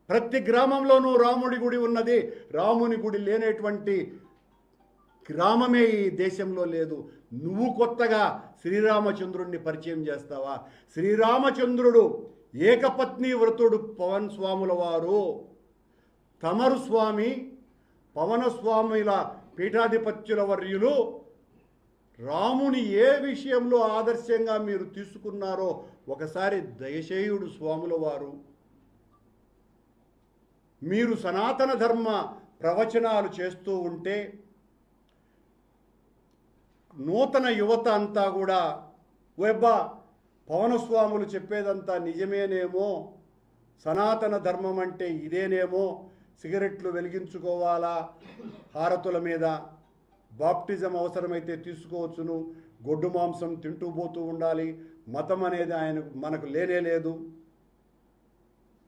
ప్రతి గ్రామంలోనూ రాముడి గుడి ఉన్నది. రాముని గుడి లేనటువంటి గ్రామమే ఈ దేశంలో లేదు. నువ్వు కొత్తగా శ్రీరామచంద్రుడిని పరిచయం చేస్తావా? శ్రీరామచంద్రుడు ఏకపత్ని వ్రతుడు పవన్ స్వాముల వారు. తమరు స్వామి పవన స్వాముల పీఠాధిపత్యుల వర్యులు రాముని ఏ విషయంలో ఆదర్శంగా మీరు తీసుకున్నారో ఒకసారి దయచేయుడు స్వాముల వారు. మీరు సనాతన ధర్మ ప్రవచనాలు చేస్తూ ఉంటే నూతన యువత అంతా కూడా వెబ్బా పవనస్వాములు చెప్పేదంతా నిజమేనేమో, సనాతన ధర్మం అంటే ఇదేనేమో, సిగరెట్లు వెలిగించుకోవాలా, హారతుల మీద బాప్టిజం అవసరమైతే తీసుకోవచ్చును, గొడ్డు మాంసం తింటూ పోతూ ఉండాలి, మతం అనేది మనకు లేనే లేదు.